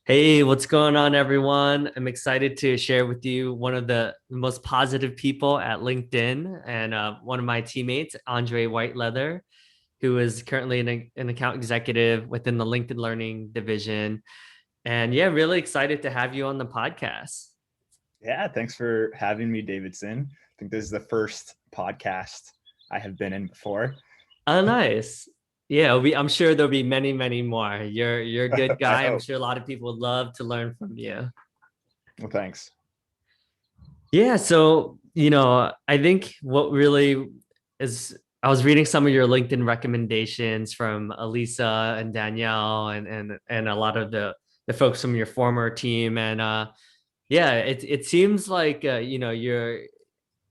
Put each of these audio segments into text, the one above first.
Hey, what's going on, everyone? I'm excited to share with you one of the most positive people at LinkedIn and one of my teammates, Andre Whiteleather, who is currently an account executive within the LinkedIn Learning division. And yeah, really excited to have you on the podcast. Yeah, thanks for having me, Davidson. I think this is the first podcast I have been in before. Oh, nice. Yeah, I'm sure there'll be many, many more. You're a good I guy. I'm hope. sure a lot of people would love to learn from you. Well, thanks. Yeah, so I think what really is I was reading some of your LinkedIn recommendations from Elisa and Danielle and a lot of the folks from your former team and yeah, it seems like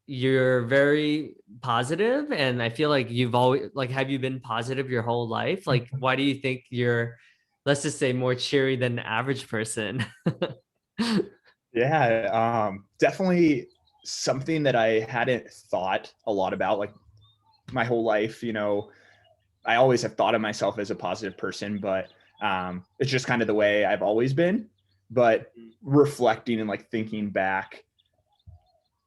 you're very positive and I feel like you've always like have you been positive your whole life? Like why do you think you're let's just say more cheery than the average person? Yeah, definitely something that I hadn't thought a lot about, like my whole life. I always have thought of myself as a positive person, but it's just kind of the way I've always been. But reflecting and like thinking back,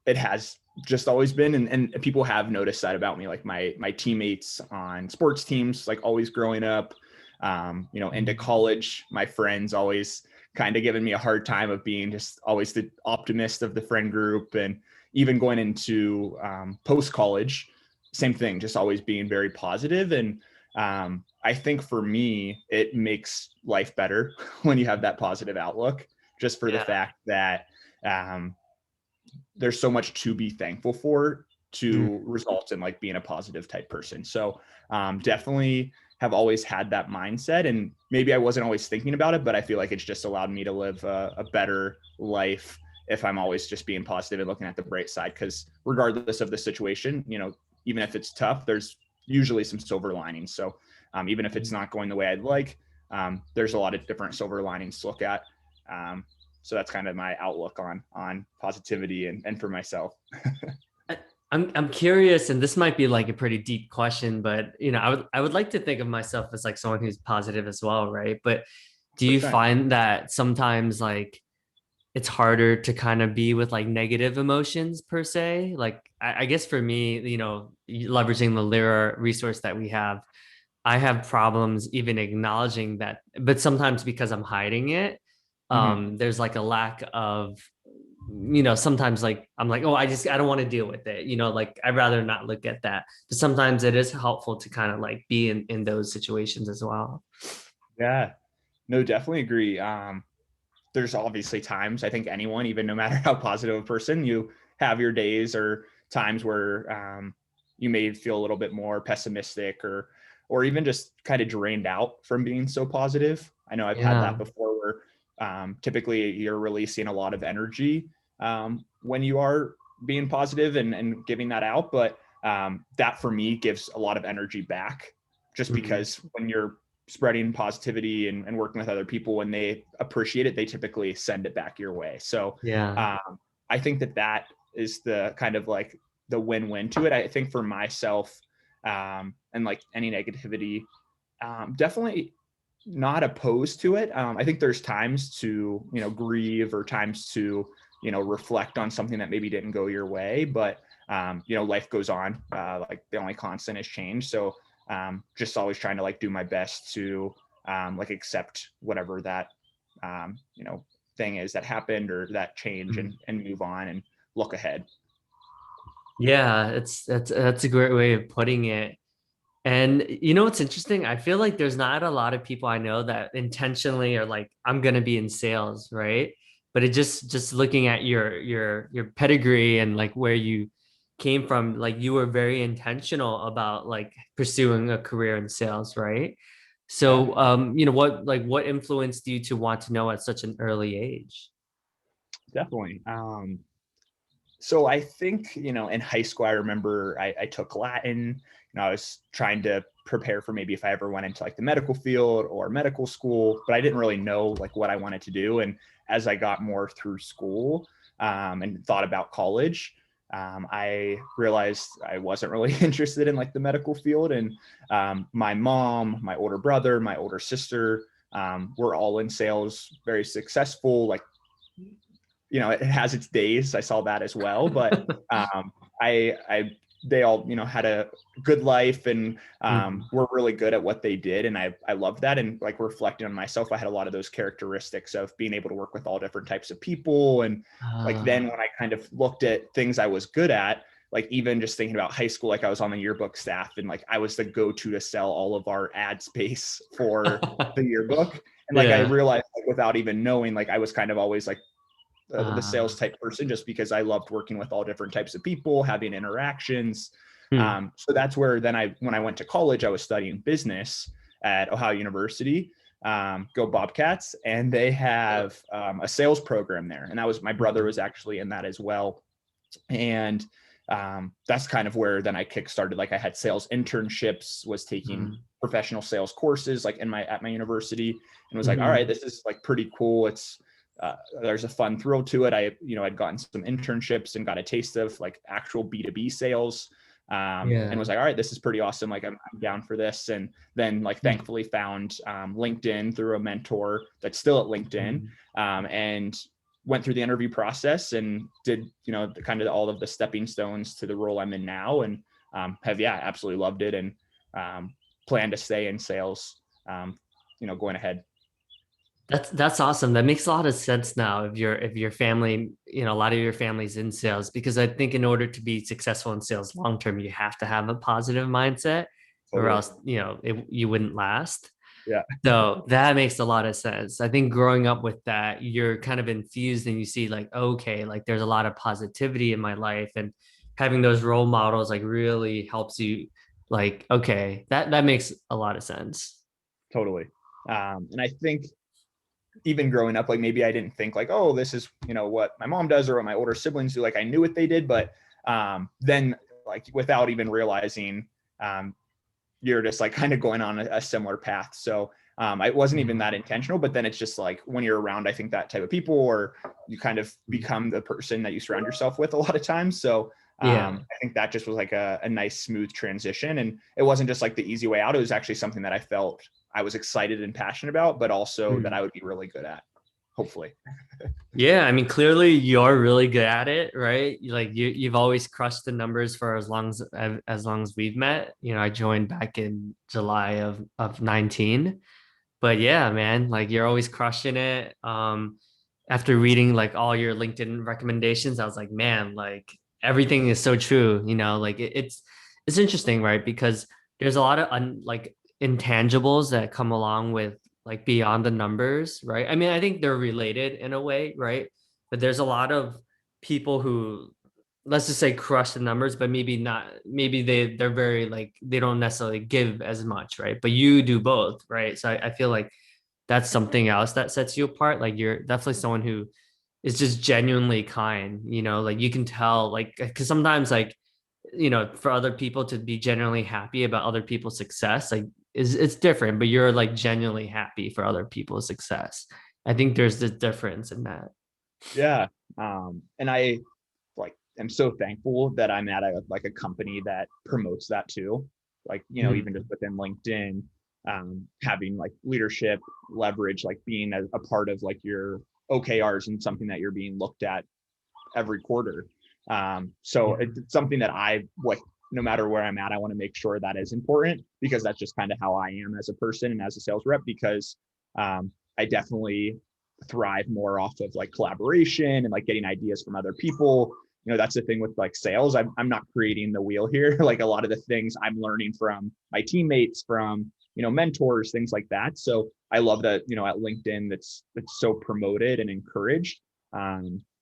it has just always been, and people have noticed that about me, like my teammates on sports teams, like always growing up, into college, my friends always kind of giving me a hard time of being just always the optimist of the friend group. And even going into post college, same thing, just always being very positive. And I think for me it makes life better when you have that positive outlook, just for the Yeah. fact that um, there's so much to be thankful for to Mm. result in like being a positive type person. So definitely have always had that mindset, and maybe I wasn't always thinking about it, but I feel like it's just allowed me to live a better life if I'm always just being positive and looking at the bright side. Because regardless of the situation, even if it's tough, there's usually some silver linings. So even if it's not going the way I'd like, there's a lot of different silver linings to look at. So that's kind of my outlook on positivity and for myself. I'm curious, and this might be like a pretty deep question, but I would like to think of myself as like someone who's positive as well, right? But do you Percent. find that sometimes like it's harder to kind of be with like negative emotions per se? Like I guess for me, leveraging the Lyra resource that we have, I have problems even acknowledging that, but sometimes because I'm hiding it, Mm-hmm. there's like a lack of, sometimes like I'm like, oh, I don't want to deal with it, like I'd rather not look at that. But sometimes it is helpful to kind of like be in those situations as well. Yeah, no, definitely agree. There's obviously times, I think anyone, even no matter how positive a person, you have your days or times where you may feel a little bit more pessimistic or even just kind of drained out from being so positive. I know I've had that Yeah. before where typically you're releasing a lot of energy when you are being positive and giving that out. But that for me gives a lot of energy back, just Mhm. because when you're spreading positivity and working with other people, when they appreciate it, they typically send it back your way. So Yeah. I think that is the kind of like the win-win to it. I think for myself, and like any negativity, definitely not opposed to it. I think there's times to, grieve, or times to, reflect on something that maybe didn't go your way, but life goes on. Like the only constant is change. So just always trying to like do my best to like accept whatever that um, you know thing is that happened, or that change, Mhm. and move on and look ahead. Yeah, that's a great way of putting it. And what's interesting? I feel like there's not a lot of people I know that intentionally are like, I'm gonna be in sales, right? But it just looking at your pedigree and like where you came from, like you were very intentional about like pursuing a career in sales, right? Yeah, So what influenced you to want to know at such an early age? definitely. So I think, in high school, I remember I took Latin. I was trying to prepare for maybe if I ever went into like the medical field or medical school, but I didn't really know like what I wanted to do. And as I got more through school and thought about college, I realized I wasn't really interested in like the medical field. And my mom, my older brother, my older sister, we're all in sales, very successful. Like, it has its days. I saw that as well, but I they all, had a good life, and were really good at what they did. And I loved that. And like, reflecting on myself, I had a lot of those characteristics of being able to work with all different types of people. And like, then when I kind of looked at things I was good at, like even just thinking about high school, like I was on the yearbook staff, and like I was the go-to to sell all of our ad space for the yearbook. And like, I Yeah. realized, like, without even knowing, like I was kind of always like the Uh, sales type person, just because I loved working with all different types of people, having interactions. hmm. So that's where then when I went to college, I was studying business at Ohio University, go Bobcats, and they have a sales program there. And that was, my brother was actually in that as well. And that's kind of where then I kickstarted. Like, I had sales internships, was taking professional sales courses like at my university, and was like, all right, Hmm. this is like pretty cool. It's there's a fun thrill to it. I'd gotten some internships and got a taste of like actual B2B sales, and Yeah. was like, all right, this is pretty awesome. Like, I'm down for this. And then, like, thankfully found LinkedIn through a mentor that's still at LinkedIn, Mhm. and went through the interview process and did, kind of all of the stepping stones to the role I'm in now. And have, yeah, absolutely loved it. And plan to stay in sales, going ahead. That's awesome. That makes a lot of sense now if your family, a lot of your family's in sales, because I think in order to be successful in sales long term, you have to have a positive mindset, or Totally. else, you wouldn't last. Yeah. So that makes a lot of sense. I think growing up with that, you're kind of infused and you see like, okay, like there's a lot of positivity in my life, and having those role models like really helps you like, okay, that makes a lot of sense. Totally. And I think even growing up, like, maybe I didn't think like, oh, this is, what my mom does or what my older siblings do. Like, I knew what they did, but then, like, without even realizing, you're just like kind of going on a similar path. So it wasn't even that intentional, but then it's just like, when you're around, I think, that type of people, or you kind of become the person that you surround yourself with a lot of times. So Yeah. I think that just was like a nice, smooth transition. And it wasn't just like the easy way out. It was actually something that I felt I was excited and passionate about, but also that I would be really good at, hopefully. Yeah, I mean, clearly you're really good at it, right? Like you've always crushed the numbers for as long as we've met. I joined back in July of 19. But yeah, man, like you're always crushing it. After reading like all your LinkedIn recommendations, I was like, man, like everything is so true, like it's interesting, right? Because there's a lot of like intangibles that come along with like beyond the numbers, right? I mean, I think they're related in a way, right? But there's a lot of people who, let's just say, crush the numbers, but maybe not, maybe they're very like they don't necessarily give as much, right? But you do both, right? So I feel like that's something else that sets you apart. Like you're definitely someone who is just genuinely kind, like you can tell, like, because sometimes like, for other people to be genuinely happy about other people's success, like is it's different, but you're like genuinely happy for other people's success. I think there's this difference in that. Yeah. And I, like, am so thankful that I'm at a company that promotes that too. Like, even just Mhm. within LinkedIn, having like leadership leverage, like being a part of like your OKRs, and something that you're being looked at every quarter. So Yeah. it's something that I like, no matter where I'm at, I want to make sure that is important, because that's just kind of how I am as a person and as a sales rep. Because I definitely thrive more off of like collaboration and like getting ideas from other people. That's the thing with like sales. I'm not creating the wheel here. Like, a lot of the things I'm learning from my teammates, from, mentors, things like that. So I love that, at LinkedIn, that's so promoted and encouraged,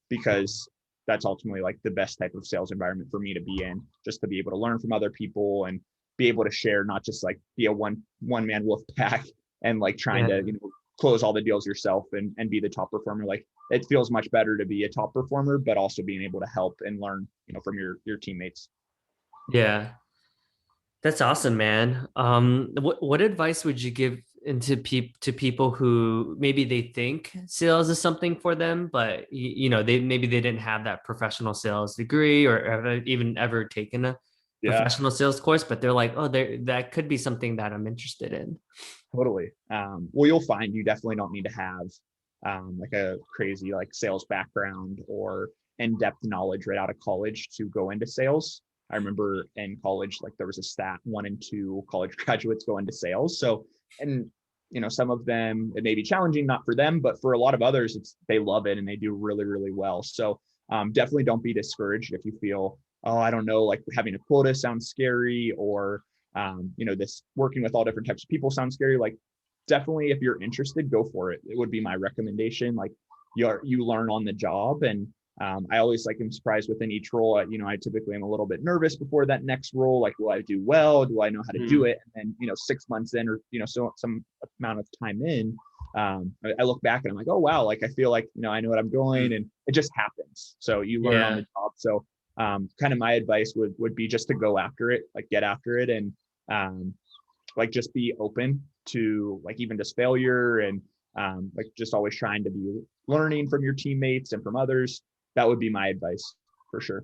because that's ultimately like the best type of sales environment for me to be in, just to be able to learn from other people and be able to share, not just like be a one man wolf pack and like trying to, Yeah. close all the deals yourself and be the top performer. Like, it feels much better to be a top performer, but also being able to help and learn, from your teammates. Yeah. That's awesome, man. What advice would you give to people who maybe they think sales is something for them, but they maybe they didn't have that professional sales degree or even ever taken a Yeah, professional sales course, but they're like, oh, that could be something that I'm interested in. totally. Well, you'll find you definitely don't need to have like a crazy like sales background or in-depth knowledge right out of college to go into sales. I remember in college, like there was a stat, 1 in 2 college graduates go into sales. So, and some of them, it may be challenging, not for them, but for a lot of others, they love it and they do really, really well. So definitely don't be discouraged if you feel, oh, I don't know, like having a quota sounds scary, or this working with all different types of people sounds scary. Like definitely, if you're interested, go for it. It would be my recommendation. Like you learn on the job. And I always like am surprised within each role. I typically am a little bit nervous before that next role. Like, will I do well? Do I know how to do it? And then 6 months in, or so some amount of time in, I look back and I'm like, oh wow, like I feel like I know what I'm doing, and it just happens. So you learn on the Yeah. job. So kind of my advice would be just to go after it, like get after it, and like just be open to like even just failure, and like just always trying to be learning from your teammates and from others. That would be my advice for sure.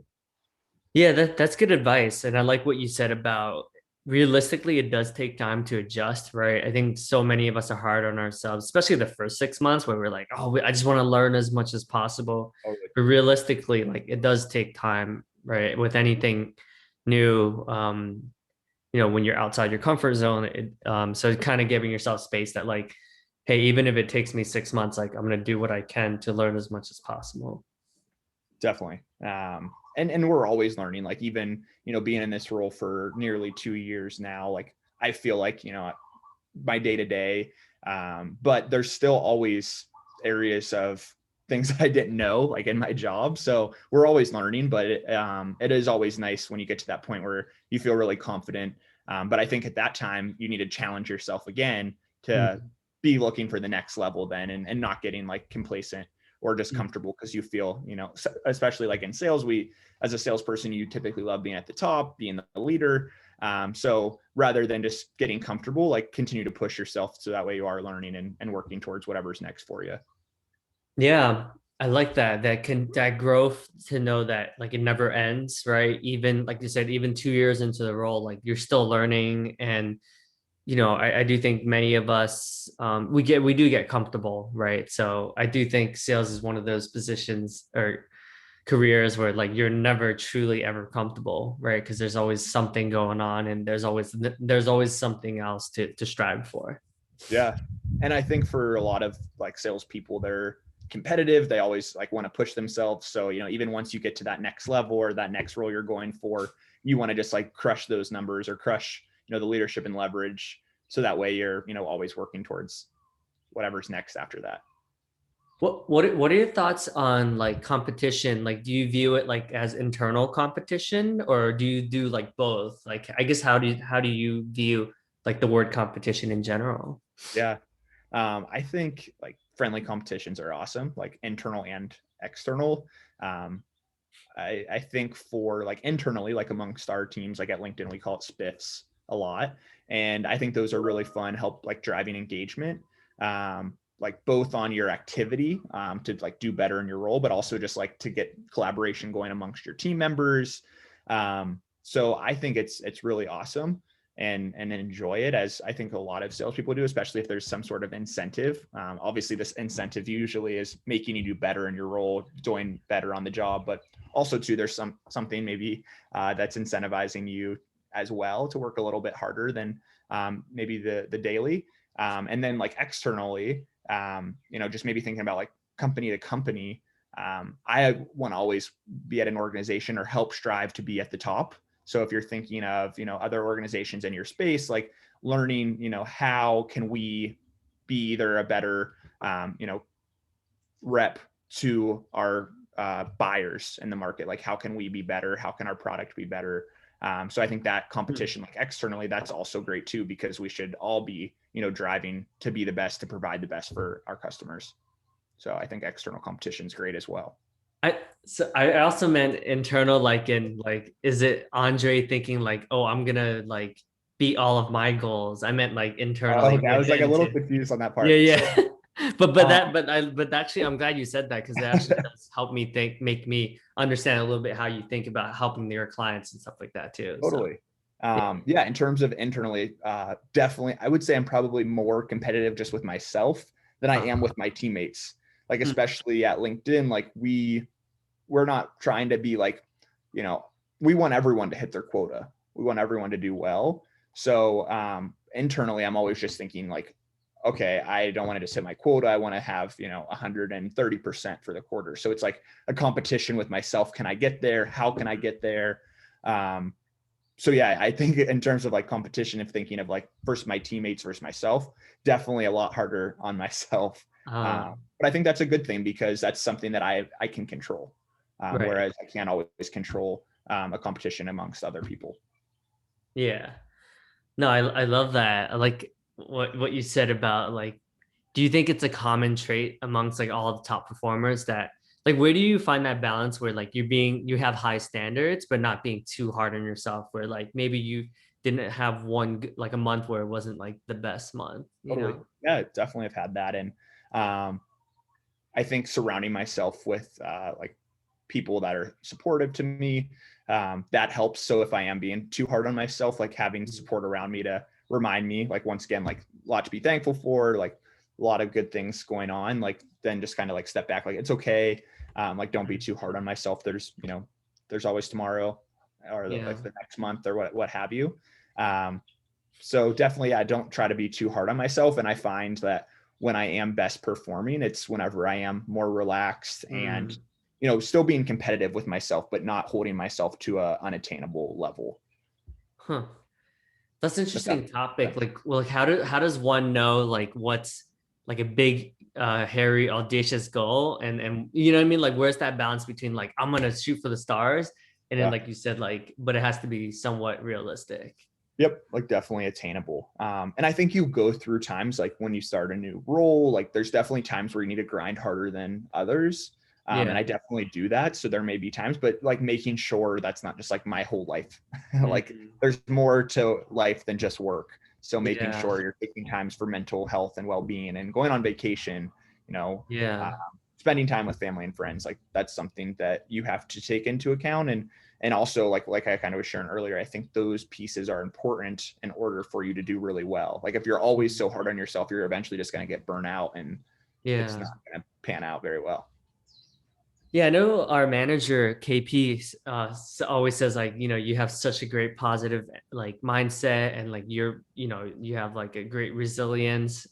Yeah, that's good advice. And I like what you said about realistically, it does take time to adjust, right? I think so many of us are hard on ourselves, especially the first 6 months where we're like, oh, I just want to learn as much as possible. Totally. But realistically, like it does take time, right? With anything new, when you're outside your comfort zone, so kind of giving yourself space that like, hey, even if it takes me 6 months, like I'm going to do what I can to learn as much as possible. Definitely. And we're always learning, like even being in this role for nearly 2 years now, like I feel like my day to day, but there's still always areas of things I didn't know, like in my job. So we're always learning, but it is always nice when you get to that point where you feel really confident. But I think at that time you need to challenge yourself again to Mhm. be looking for the next level then, and not getting like complacent or just comfortable because you feel, especially like in sales, as a salesperson, you typically love being at the top, being the leader. So rather than just getting comfortable, like continue to push yourself so that way you are learning and working towards whatever's next for you. Yeah, I like that. That growth to know that like it never ends, right? Even like you said, even 2 years into the role, like you're still learning. And I do think many of us we do get comfortable, right? So I do think sales is one of those positions or careers where like you're never truly ever comfortable, right? Because there's always something going on, and there's always something else to strive for. Yeah. And I think for a lot of like salespeople, they're competitive. They always like want to push themselves. So, even once you get to that next level or that next role you're going for, you want to just like crush those numbers or crush, the leadership and leverage. So that way you're, always working towards whatever's next after that. What are your thoughts on like competition? Like, do you view it like as internal competition, or do you do like both? Like, I guess how do you view like the word competition in general? Yeah. I think like friendly competitions are awesome, like internal and external. Um, I think for like internally, like amongst our teams, like at LinkedIn, we call it spiffs a lot. And I think those are really fun, help like driving engagement, like both on your activity to like do better in your role, but also just like to get collaboration going amongst your team members. So I think it's really awesome, and enjoy it, as I think a lot of salespeople do, especially if there's some sort of incentive. Obviously, this incentive usually is making you do better in your role, doing better on the job, but also too, there's something maybe that's incentivizing you as well to work a little bit harder than maybe the daily. And then like externally, just maybe thinking about like company to company. I want to always be at an organization or help strive to be at the top. So if you're thinking of, other organizations in your space, like learning, how can we be either a better, rep to our buyers in the market? Like, how can we be better? How can our product be better? So I think that competition, like externally, that's also great too, because we should all be, driving to be the best, to provide the best for our customers. So I think external competition is great as well. I also meant internal, like in like, is it Andre thinking like, oh, I'm gonna like beat all of my goals? I meant like internal, Oh, like okay. I was like a within little to confused on that yeah, part. So yeah. But actually, I'm glad you said that, because it actually does help me make me understand a little bit how you think about helping your clients and stuff like that too. So Totally. yeah. Yeah, in terms of internally, definitely, I would say I'm probably more competitive just with myself than I am Uh-huh. with my teammates. Like, Mm, especially at LinkedIn, like we're not trying to be like, you know, we want everyone to hit their quota. We want everyone to do well. So internally, I'm always just thinking like, okay, I don't want to just hit my quota. I want to have, 130% for the quarter. So it's like a competition with myself. Can I get there? How can I get there? Um, so yeah, I think in terms of like competition, if thinking of like first my teammates versus myself, definitely a lot harder on myself. uh, But I think that's a good thing because that's something that I can control, right. whereas I can't always control a competition amongst other people. Yeah. No, I love that. I like what you said about like, do you think it's a common trait amongst like all the top performers that like where do you find that balance where like you have high standards but not being too hard on yourself, where like maybe you didn't have like a month where it wasn't like the best month, you Totally. know? Yeah, definitely have had that. And um, I think surrounding myself with like people that are supportive to me, that helps. So if I am being too hard on myself, like having support around me to remind me, like once again, like a lot to be thankful for, like a lot of good things going on, like then just kind of like step back, like it's okay. Like don't be too hard on myself. There's always tomorrow or Yeah. like the next month or what have you. Um, so definitely, I don't try to be too hard on myself. And I find that when I am best performing, it's whenever I am more relaxed and, Mm. still being competitive with myself, but not holding myself to a unattainable level. Huh. That's an If that interesting makes topic. sense. Like, well, like how does one know like what's like a big hairy audacious goal, and you know what I mean? Like where's that balance between like I'm gonna shoot for the stars, and then Yeah. like you said, like but it has to be somewhat realistic. Yep. Like definitely attainable. And I think you go through times like when you start a new role, like there's definitely times where you need to grind harder than others. And Yeah. I definitely do that. So there may be times, but like making sure that's not just like my whole life. Like Mhm. there's more to life than just work. So making Yeah. sure you're taking times for mental health and well-being and going on vacation, you know, uh, Yeah. spending time with family and friends, like that's something that you have to take into account. And also like I kind of was sharing earlier, I think those pieces are important in order for you to do really well. Like if you're always so hard on yourself, you're eventually just going to get burnt out and it's Yeah. not going to pan out very well. Yeah, I know our manager KP always says like, you know, you have such a great positive like mindset, and like you have like a great resilience.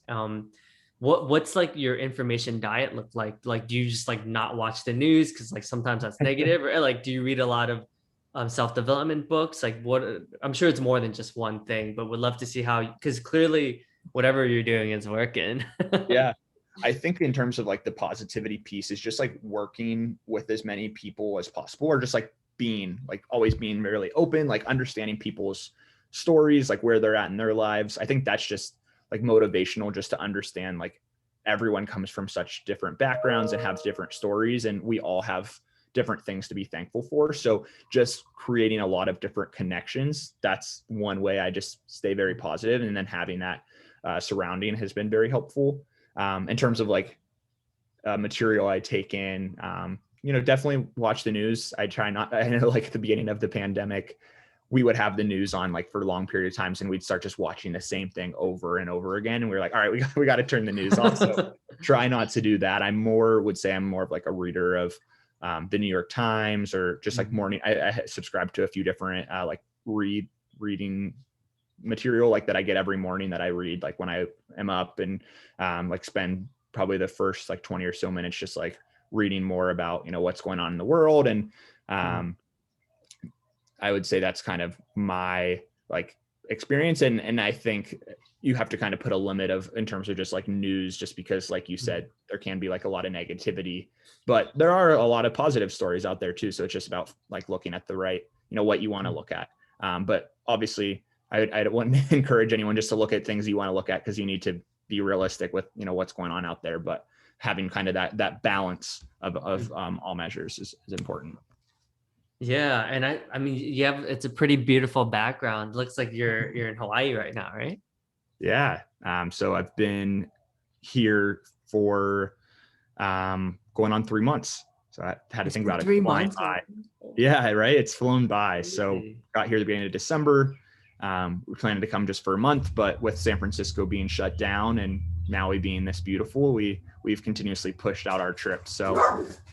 What's like your information diet look like? Like, do you just like not watch the news because like sometimes that's negative, or like do you read a lot of self-development books? Like, what? I'm sure it's more than just one thing, but would love to see how, because clearly whatever you're doing is working. Yeah. I think in terms of like the positivity piece is just like working with as many people as possible, or just like being like always being really open, like understanding people's stories, like where they're at in their lives. I think that's just like motivational just to understand like everyone comes from such different backgrounds and has different stories, and we all have different things to be thankful for. So just creating a lot of different connections, that's one way I just stay very positive. And then having that surrounding has been very helpful. In terms of like material I take in, definitely watch the news. I try not, I know like at the beginning of the pandemic, we would have the news on like for a long period of times and we'd start just watching the same thing over and over again. And we were like, all right, we got to turn the news off. So try not to do that. Would say I'm more of like a reader of the New York Times or just like morning. I subscribe to a few different like reading material like that I get every morning that I read like when I am up, and like spend probably the first like 20 or so minutes just like reading more about what's going on in the world. And Mm. um, I would say that's kind of my like experience. And I think you have to kind of put a limit of in terms of just like news, just because like you Mm. said, there can be like a lot of negativity, but there are a lot of positive stories out there too. So it's just about like looking at the right, what you want to look at. But obviously I wouldn't encourage anyone just to look at things you want to look at, because you need to be realistic with, what's going on out there, but having kind of that balance of all measures is important. Yeah, and I mean, it's a pretty beautiful background. Looks like you're in Hawaii right now, right? Yeah. So I've been here for going on 3 months. So I had to It's think been about it three flying months by. already. Yeah, right. It's flown by. So Crazy. got here at the beginning of December. We planning to come just for a month, but with San Francisco being shut down and Maui being this beautiful, we've continuously pushed out our trip. So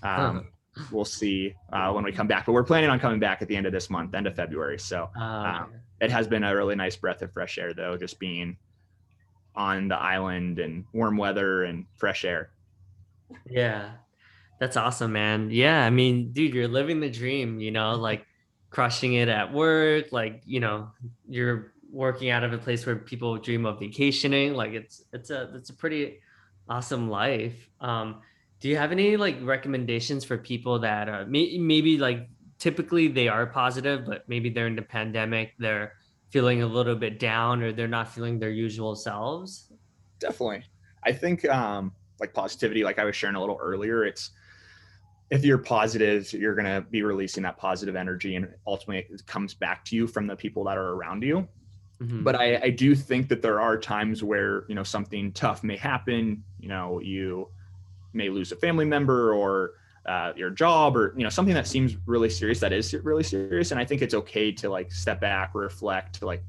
Huh. we'll see when we come back. But we're planning on coming back at the end of this month, end of February. So Okay. it has been a really nice breath of fresh air, though, just being on the island and warm weather and fresh air. Yeah. That's awesome, man. Yeah, I mean, dude, you're living the dream, like crushing it at work, like, you're working out of a place where people dream of vacationing. Like it's a pretty awesome life. Do you have any like recommendations for people that maybe like typically they are positive, but maybe they're in the pandemic, they're feeling a little bit down or they're not feeling their usual selves? Definitely. I think like positivity, like I was sharing a little earlier, it's if you're positive, you're going to be releasing that positive energy and ultimately it comes back to you from the people that are around you. But Hmm. I do think that there are times where, something tough may happen. You may lose a family member or your job or, something that seems really serious, that is really serious. And I think it's okay to like step back, reflect, to like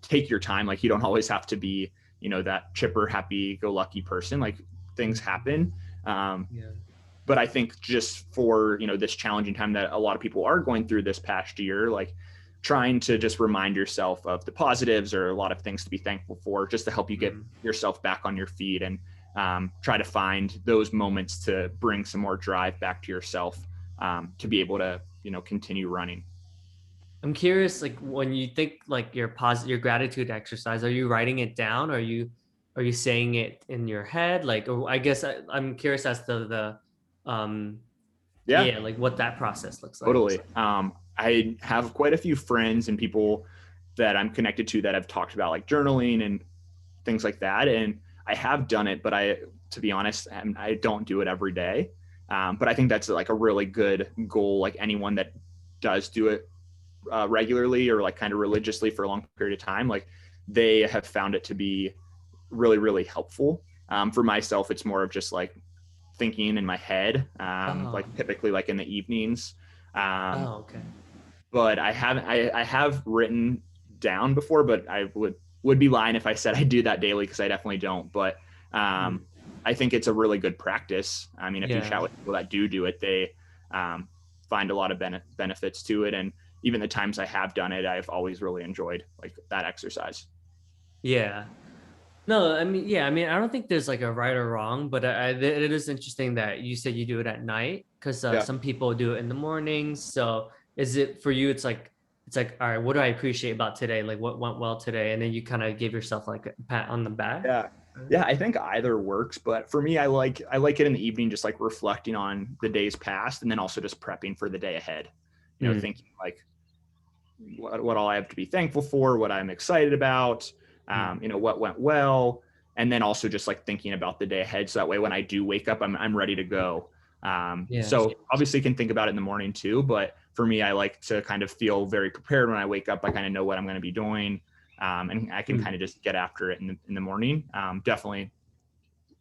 take your time. Like you don't always have to be, that chipper, happy go lucky person. Like things happen. Um, Yeah. but I think just for, this challenging time that a lot of people are going through this past year, like trying to just remind yourself of the positives or a lot of things to be thankful for, just to help you get Mhm. yourself back on your feet and try to find those moments to bring some more drive back to yourself to be able to, continue running. I'm curious, like when you think like your gratitude exercise, are you writing it down? Or are you saying it in your head? Like, or I guess I'm curious as to um, Yeah, yeah, like what that process looks like. totally. I have quite a few friends and people that I'm connected to that have talked about like journaling and things like that. And I have done it, but to be honest, I don't do it every day. But I think that's like a really good goal. Like anyone that does do it regularly or like kind of religiously for a long period of time, like they have found it to be really, really helpful. For myself, it's more of just like thinking in my head, Oh, like typically like in the evenings. Um, oh, okay. but I haven't. I have written down before, but I would be lying if I said I do that daily because I definitely don't. But Mm, um, I think it's a really good practice. I mean, if you yeah. chat with people that do it, they um, find a lot of benefits to it. And even the times I have done it, I've always really enjoyed like that exercise. Yeah. No, I mean, yeah, I mean, I don't think there's like a right or wrong, but it is interesting that you said you do it at night because Yeah. some people do it in the mornings. So is it for you? It's like, all right, what do I appreciate about today? Like what went well today? And then you kind of give yourself like a pat on the back. Yeah. Yeah, I think either works, but for me, I like it in the evening, just like reflecting on the days past, and then also just prepping for the day ahead. Mm, Thinking like what all I have to be thankful for, what I'm excited about, mm. what went well, and then also just like thinking about the day ahead. So that way, when I do wake up, I'm ready to go. Yeah. So obviously, can think about it in the morning too, but for me, I like to kind of feel very prepared when I wake up. I kind of know what I'm going to be doing, and I can Mm. kind of just get after it in the morning. Definitely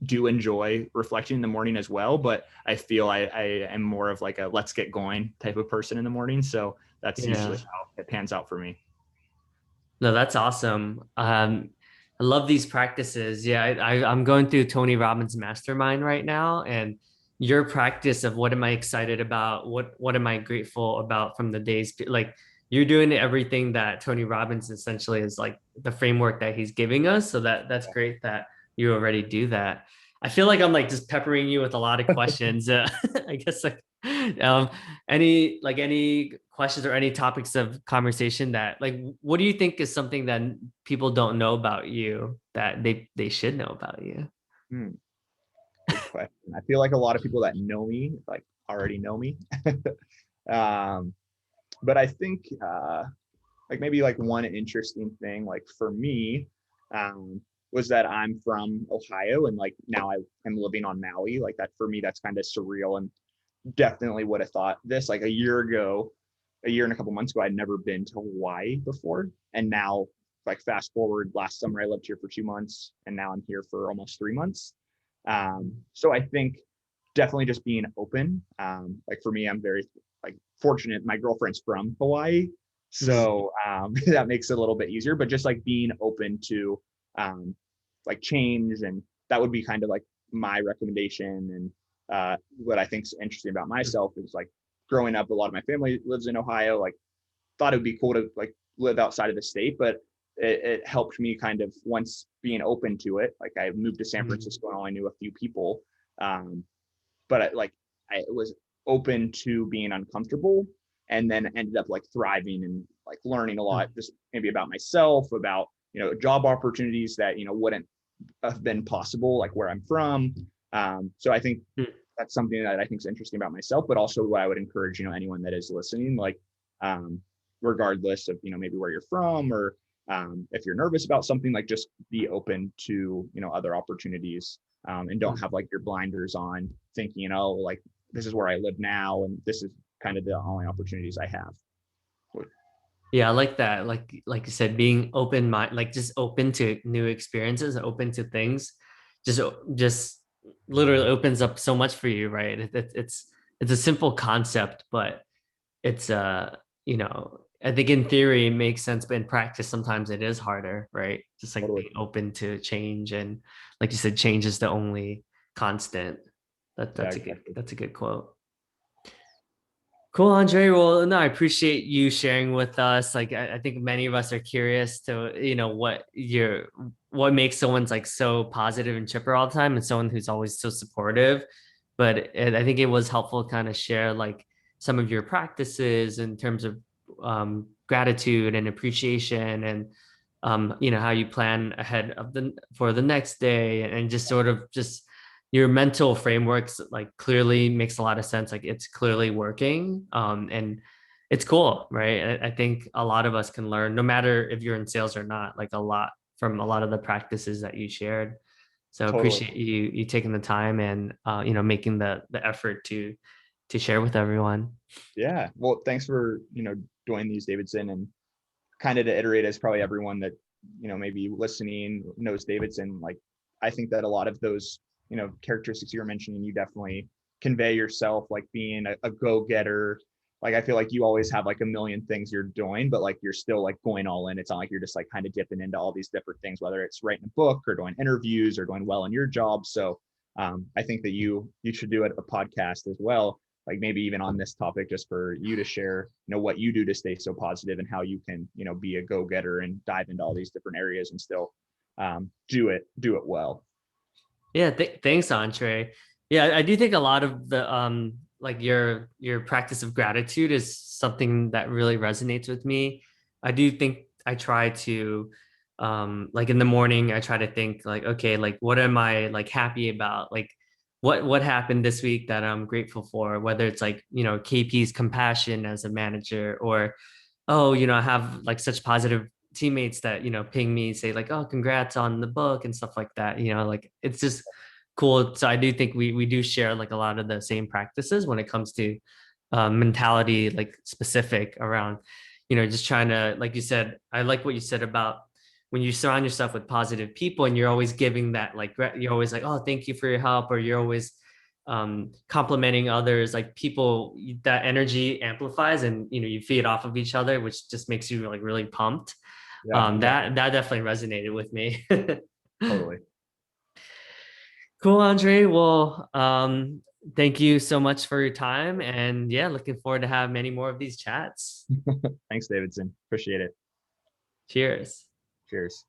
do enjoy reflecting in the morning as well, but I feel I am more of like a let's get going type of person in the morning. So that's Yeah. usually how it pans out for me. No, that's awesome. I love these practices. Yeah, I'm going through Tony Robbins Mastermind right now, and your practice of what am I excited about, what am I grateful about from the days, like you're doing everything that Tony Robbins essentially is like the framework that he's giving us. So that's great that you already do that. I feel like I'm like just peppering you with a lot of questions. I guess like um, any questions or any topics of conversation that like what do you think is something that people don't know about you that they should know about you? Hmm, good question. I feel like a lot of people that know me like already know me. um, but I think like maybe like one interesting thing like for me was that I'm from Ohio and like now I am living on Maui. Like that for me, that's kind of surreal and definitely would have thought this like a year and a couple months ago, I'd never been to Hawaii before. And now, like, fast forward last summer, I lived here for 2 months, and now I'm here for almost 3 months. So I think definitely just being open. Like for me, I'm very like fortunate. My girlfriend's from Hawaii, Mhm. so that makes it a little bit easier. But just like being open to um, like change, and that would be kind of like my recommendation. And what I think is interesting about myself is like growing up, a lot of my family lives in Ohio. Like thought it would be cool to like live outside of the state, but it helped me kind of once being open to it. Like I moved to San Mhm. Francisco and I knew a few people, um, but I was open to being uncomfortable, and then ended up like thriving and like learning a lot, just maybe about myself, about job opportunities that wouldn't have been possible like where I'm from. So I think Mhm. that's something that I think is interesting about myself, but also what I would encourage anyone that is listening, like um, regardless of maybe where you're from, or if you're nervous about something, like just be open to other opportunities, and don't have like your blinders on, thinking, oh, like this is where I live now and this is kind of the only opportunities I have. Yeah, I like that. Like you said, being open mind, like just open to new experiences and open to things, just just literally opens up so much for you, right? It's a simple concept, but it's I think in theory it makes sense, but in practice sometimes it is harder, right? Just like Totally. being open to change, and like you said, change is the only constant. Yeah, exactly. That's a good quote. Cool, Andre. Well, no, I appreciate you sharing with us. Like, I think many of us are curious to, what makes someone's like so positive and chipper all the time, and someone who's always so supportive. I think it was helpful to kind of share like some of your practices in terms of gratitude and appreciation, and how you plan ahead of the for the next day, and just sort of just your mental frameworks like clearly makes a lot of sense. Like it's clearly working. And it's cool, right? I think a lot of us can learn, no matter if you're in sales or not, like a lot from a lot of the practices that you shared. So Totally. appreciate you taking the time and making the effort to share with everyone. Yeah. Well, thanks for, doing these, Davidson, and kind of to iterate, as probably everyone that, maybe listening knows Davidson, like I think that a lot of those, characteristics you were mentioning, you definitely convey yourself, like being a go-getter. Like I feel like you always have like a million things you're doing, but like you're still like going all in. It's not like you're just like kind of dipping into all these different things, whether it's writing a book or doing interviews or doing well in your job. So I think that you should do a podcast as well, like maybe even on this topic, just for you to share what you do to stay so positive, and how you can be a go-getter and dive into all these different areas and still do it well. Yeah, thanks, Andre. Yeah, I do think a lot of the like your practice of gratitude is something that really resonates with me. I do think I try to like in the morning I try to think like, okay, like what am I like happy about? Like what happened this week that I'm grateful for, whether it's like, KP's compassion as a manager, or oh, I have like such positive teammates that, ping me, say like, oh, congrats on the book and stuff like that. Like it's just cool. So I do think we do share like a lot of the same practices when it comes to mentality, like specific around, just trying to, like you said, I like what you said about when you surround yourself with positive people and you're always giving that, like, you're always like, oh, thank you for your help, or you're always complimenting others, like people, that energy amplifies, and you feed off of each other, which just makes you like really pumped. Yeah, That definitely resonated with me. totally. Cool, Andre. Well, thank you so much for your time, and yeah, looking forward to have many more of these chats. Thanks, Davidson. Appreciate it. Cheers. Cheers.